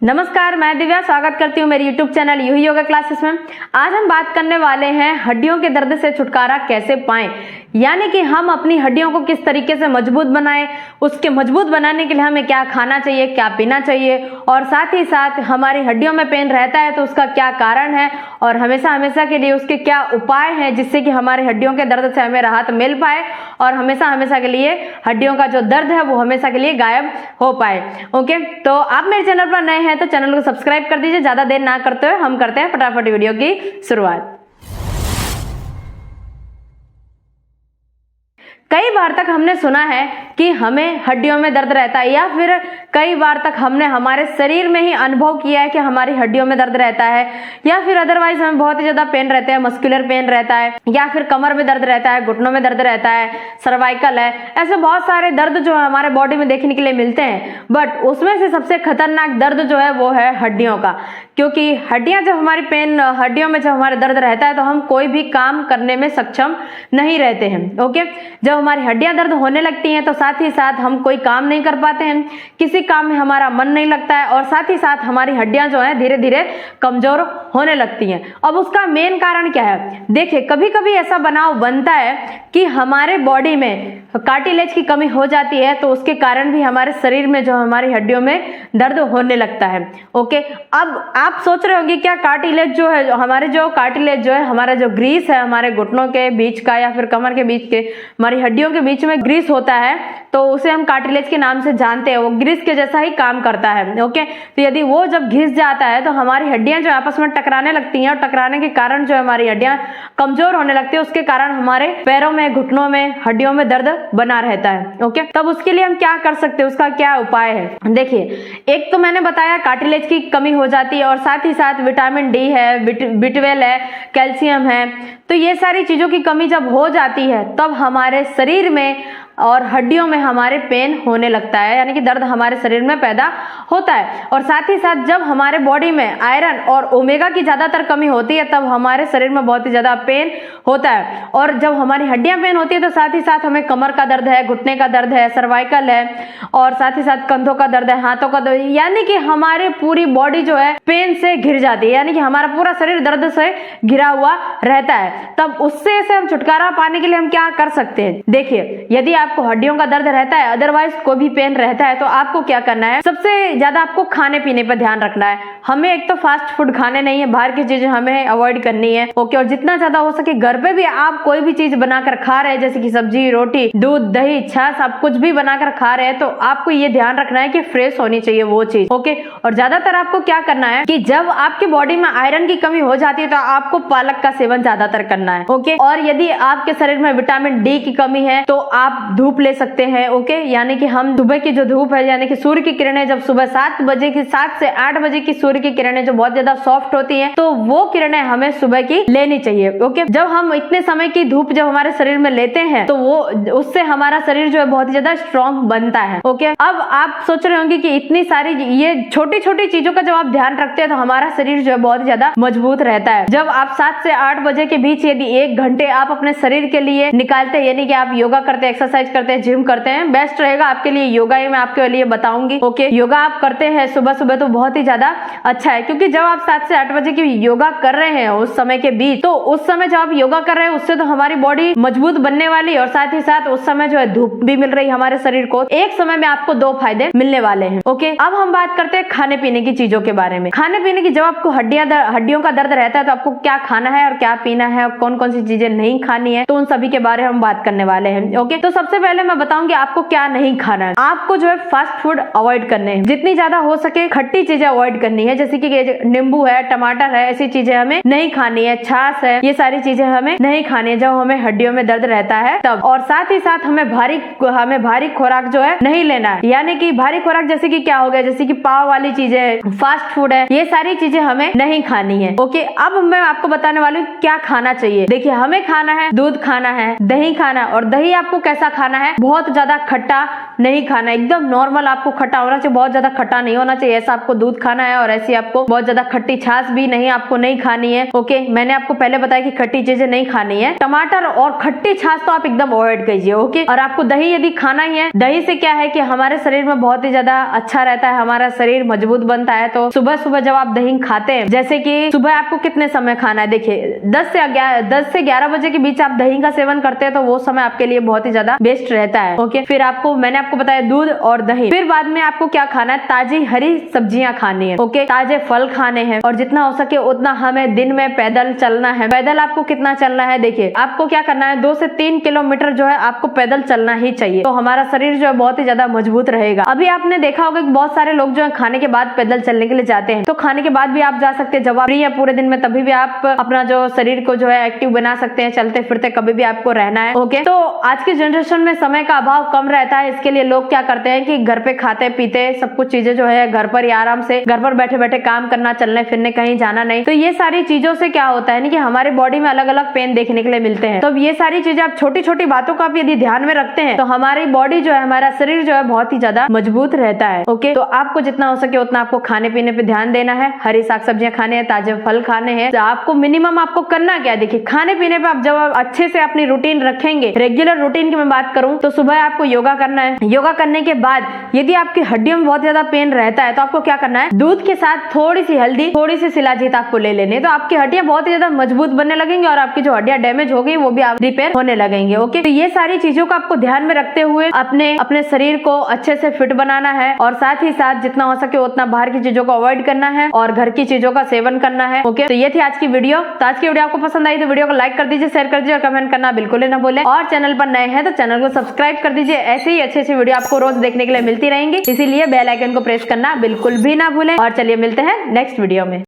नमस्कार, मैं दिव्या स्वागत करती हूँ मेरी YouTube चैनल यूही योगा क्लासेस में। आज हम बात करने वाले हैं हड्डियों के दर्द से छुटकारा कैसे पाएं, यानी कि हम अपनी हड्डियों को किस तरीके से मजबूत बनाएं। उसके मजबूत बनाने के लिए हमें क्या खाना चाहिए, क्या पीना चाहिए, और साथ ही साथ हमारी हड्डियों में पेन रहता है तो उसका क्या कारण है और हमेशा हमेशा के लिए उसके क्या उपाय हैं जिससे कि हमारी हड्डियों के दर्द से हमें राहत मिल पाए और हमेशा हमेशा के लिए हड्डियों का जो दर्द है वो हमेशा के लिए गायब हो पाए। ओके, तो आप मेरे चैनल पर नए हैं तो चैनल को सब्सक्राइब कर दीजिए। ज्यादा देर ना करते हुए हम करते हैं फटाफट वीडियो की शुरुआत। कई बार तक हमने सुना है कि हमें हड्डियों में दर्द रहता है, या फिर कई बार तक हमने हमारे शरीर में ही अनुभव किया है कि हमारी हड्डियों में दर्द रहता है, या फिर अदरवाइज हमें बहुत ही ज्यादा पेन रहते हैं, मस्कुलर पेन रहता है, या फिर कमर में दर्द रहता है, घुटनों में दर्द रहता है, सर्वाइकल है। ऐसे बहुत सारे दर्द जो है हमारे बॉडी में देखने के लिए मिलते हैं, बट उसमें से सबसे खतरनाक दर्द जो है वो है हड्डियों का। क्योंकि हड्डियां जब हमारी पेन हड्डियों में जब हमारे दर्द रहता है तो हम कोई भी काम करने में सक्षम नहीं रहते हैं। ओके, जब हमारी हड्डियां दर्द होने लगती हैं तो साथ ही साथ हम कोई काम नहीं कर पाते हैं, किसी काम में हमारा मन नहीं लगता है, और साथ ही साथ हमारी हड्डियां जो है धीरे धीरे कमजोर होने लगती हैं। अब उसका मेन कारण क्या है? देखिए, कभी कभी ऐसा बनाव बनता है कि हमारे बॉडी में कार्टिलेज की कमी हो जाती है, तो उसके कारण भी हमारे शरीर में जो हमारी हड्डियों में दर्द होने लगता है। ओके, अब आप सोच रहे होंगे क्या कार्टिलेज जो है, हमारे जो कार्टिलेज जो है, हमारा जो ग्रीस है हमारे घुटनों के बीच का या फिर कमर के बीच के हमारी हड्डियों के बीच में ग्रीस होता है, तो उसे हम कार्टिलेज के नाम से जानते हैं। वो ग्रीस के जैसा ही काम करता है। ओके, तो यदि वो जब घिस जाता है तो हमारी हड्डियां जो आपस में टकराने लगती हैं, और टकराने के कारण जो हमारी हड्डियां कमजोर होने लगती है, उसके कारण हमारे पैरों में, घुटनों में, हड्डियों में दर्द बना रहता है। ओके, तब उसके लिए हम क्या कर सकते हैं, उसका क्या उपाय है? देखिए, एक तो मैंने बताया कार्टिलेज की कमी हो जाती है, और साथ ही साथ विटामिन डी है, B12 है, कैल्शियम है। तो ये सारी चीजों की कमी जब हो जाती है तब हमारे शरीर में और हड्डियों में हमारे पेन होने लगता है, यानी कि दर्द हमारे शरीर में पैदा होता है। और साथ ही साथ जब हमारे बॉडी में आयरन और ओमेगा की ज्यादातर कमी होती है तब हमारे शरीर में बहुत ही ज्यादा पेन होता है। और जब हमारी हड्डियां पेन होती है तो साथ ही साथ हमें कमर का दर्द है, घुटने का दर्द है, सर्वाइकल है, और साथ ही साथ कंधों का दर्द है, हाथों का दर्द, यानी कि हमारे पूरी बॉडी जो है पेन से घिर जाती है, यानी कि हमारा पूरा शरीर दर्द से घिरा हुआ रहता है। तब उससे से हम छुटकारा पाने के लिए हम क्या कर सकते हैं? देखिए, यदि आपको हड्डियों का दर्द रहता है, अदरवाइज कोई भी पेन रहता है, तो आपको क्या करना है? सबसे ज्यादा आपको खाने पीने पर ध्यान रखना है। हमें एक तो फास्ट फूड खाने नहीं है, बाहर की चीजें हमें अवॉइड करनी है। ओके, और जितना ज्यादा हो सके घर पे भी आप कोई भी चीज बनाकर खा रहे हैं, जैसे कि सब्जी, रोटी, दूध, दही, छाछ, आप कुछ भी बनाकर खा रहे हैं, तो आपको ये ध्यान रखना है कि फ्रेश होनी चाहिए वो चीज। ओके, और ज्यादातर आपको क्या करना है कि जब आपकी बॉडी में आयरन की कमी हो जाती है तो आपको पालक का सेवन ज्यादातर करना है। ओके, और यदि आपके शरीर में विटामिन डी की कमी है तो आप धूप ले सकते हैं। ओके, यानी कि हम सुबह की जो धूप है, यानी कि सूर्य की किरणें, जब सुबह 7 से 8 बजे की सूर्य की किरणें जो बहुत ज्यादा सॉफ्ट होती हैं, तो वो किरणें हमें सुबह की लेनी चाहिए। ओके, जब हम इतने समय की धूप जब हमारे शरीर में लेते हैं तो वो उससे हमारा शरीर जो है बहुत ही ज्यादा स्ट्रॉन्ग बनता है। ओके, अब आप सोच रहे होंगे कि इतनी सारी ये छोटी छोटी चीजों का जब आप ध्यान रखते हैं तो हमारा शरीर जो है बहुत ही ज्यादा मजबूत रहता है। जब आप 7 से 8 बजे के बीच यदि 1 घंटे आप अपने शरीर के लिए निकालते हैं, यानी कि आप योगा करते हैं, एक्सरसाइज करते हैं, जिम करते हैं, बेस्ट रहेगा आपके लिए योगा ही मैं आपके लिए बताऊंगी। ओके, योगा आप करते हैं सुबह सुबह तो बहुत ही ज्यादा अच्छा है, क्योंकि जब आप 7 से 8 बजे की योगा कर रहे हैं उस समय के बीच, तो उस समय जब आप योगा कर रहे हैं उससे तो हमारी बॉडी मजबूत बनने वाली, और साथ ही साथ उस समय जो है धूप भी मिल रही हमारे शरीर को। एक समय में आपको 2 फायदे मिलने वाले हैं। ओके, अब हम बात करते हैं खाने पीने की चीजों के बारे में। खाने पीने की, जब आपको हड्डियों का दर्द रहता है तो आपको क्या खाना है और क्या पीना है और कौन कौन सी चीजें नहीं खानी है, तो उन सभी के बारे में हम बात करने वाले हैं। ओके, तो सबसे पहले मैं बताऊंगी आपको क्या नहीं खाना है। आपको जो है फास्ट फूड अवॉइड करने हैं, जितनी ज्यादा हो सके खट्टी चीजें अवॉइड करनी है, जैसे कि नींबू है, टमाटर है, ऐसी चीजें हमें नहीं खानी है, छाछ है, ये सारी चीजें हमें नहीं खानी है जब हमें हड्डियों में दर्द रहता है तब। और साथ ही साथ हमें भारी खुराक जो है नहीं लेना है, यानी कि भारी खुराक जैसे कि क्या हो गया, जैसे कि पाव वाली चीजें, फास्ट फूड है, ये सारी चीजें हमें नहीं खानी है। ओके, अब मैं आपको बताने वाली हूँ क्या खाना चाहिए। देखिए, हमें खाना है, दूध खाना है, दही खाना है, और दही आपको कैसा खाना है? बहुत ज्यादा खट्टा नहीं खाना, एकदम नॉर्मल आपको खट्टा होना चाहिए, बहुत ज्यादा खट्टा नहीं होना चाहिए। ऐसा आपको दूध खाना है और वैसे आपको बहुत ज्यादा खट्टी छाछ भी नहीं आपको नहीं खानी है। ओके, मैंने आपको पहले बताया कि खट्टी चीजें नहीं खानी है। टमाटर और खट्टी छाछ तो आप एकदम अवॉइड कीजिए। ओके, और आपको दही यदि खाना ही है, दही से क्या है कि हमारे शरीर में बहुत ही ज्यादा अच्छा रहता है, हमारा शरीर मजबूत बनता है। तो सुबह सुबह जब आप दही खाते हैं, जैसे कि सुबह आपको कितने समय खाना है, देखिए 10 से 11 बजे के बीच आप दही का सेवन करते हैं तो वो समय आपके लिए बहुत ही ज्यादा बेस्ट रहता है। ओके, फिर मैंने आपको बताया दूध और दही। फिर बाद में आपको क्या खाना है, ताजी हरी सब्जियां खानी है। ओके, ताजे फल खाने हैं और जितना हो सके उतना हमें दिन में पैदल चलना है। पैदल आपको कितना चलना है, देखिए आपको क्या करना है, 2 से 3 किलोमीटर जो है आपको पैदल चलना ही चाहिए। तो हमारा शरीर जो है बहुत ही ज्यादा मजबूत रहेगा। अभी आपने देखा होगा कि बहुत सारे लोग जो है खाने के बाद पैदल चलने के लिए जाते हैं, तो खाने के बाद भी आप जा सकते हैं जब आप फ्री है पूरे दिन में, तभी भी आप अपना जो शरीर को जो है एक्टिव बना सकते हैं, चलते फिरते कभी भी आपको रहना है। ओके, तो आज की जनरेशन में समय का अभाव कम रहता है, इसके लिए लोग क्या करते हैं कि घर पे खाते पीते सब कुछ चीजें जो है घर पर ही आराम से घर पर बैठे बैठे काम करना, चलने फिरने कहीं जाना नहीं। तो ये सारी चीजों से क्या होता है कि हमारे बॉडी में अलग अलग पेन देखने के लिए मिलते हैं। तो ये सारी चीजें आप छोटी छोटी बातों का यदि ध्यान में रखते हैं तो हमारी बॉडी जो है, हमारा शरीर जो है बहुत ही ज्यादा मजबूत रहता है। ओके, तो आपको जितना हो सके उतना आपको खाने पीने पे ध्यान देना है, हरी साग सब्जियां खाने हैं, ताजे फल खाने हैं। तो आपको मिनिमम आपको करना क्या है, देखिए खाने पीने पे आप जब अच्छे से अपनी रूटीन रखेंगे, रेगुलर रूटीन की मैं बात करूं तो सुबह आपको योगा करना है। योगा करने के बाद यदि आपकी हड्डियों में बहुत ज्यादा पेन रहता है तो आपको क्या करना है, दूध के साथ थोड़ी सी हल्दी, थोड़ी सी शिलाजीत आपको ले लेने, तो आपकी हड्डियां बहुत ही ज्यादा मजबूत बनने लगेंगी और आपकी जो हड्डियां डैमेज हो गई वो भी आप रिपेयर होने लगेंगे। ओके, तो ये सारी चीजों को आपको ध्यान में रखते हुए अपने शरीर को अच्छे से फिट बनाना है और साथ ही साथ जितना हो सके उतना बाहर की चीजों को अवॉइड करना है और घर की चीजों का सेवन करना है। ओके, तो ये थी आज की वीडियो। तो आज की वीडियो आपको पसंद आई तो वीडियो को लाइक कर दीजिए, शेयर कर दीजिए और कमेंट करना बिल्कुल ही ना भूलें। और चैनल पर नए हैं तो चैनल को सब्सक्राइब कर दीजिए, ऐसे ही अच्छी वीडियो आपको रोज देखने के लिए मिलती रहेंगी, इसीलिए बेल आइकन को प्रेस करना बिल्कुल भी ना भूलें। और चलिए मिलते हैं नेक्स्ट वीडियो में।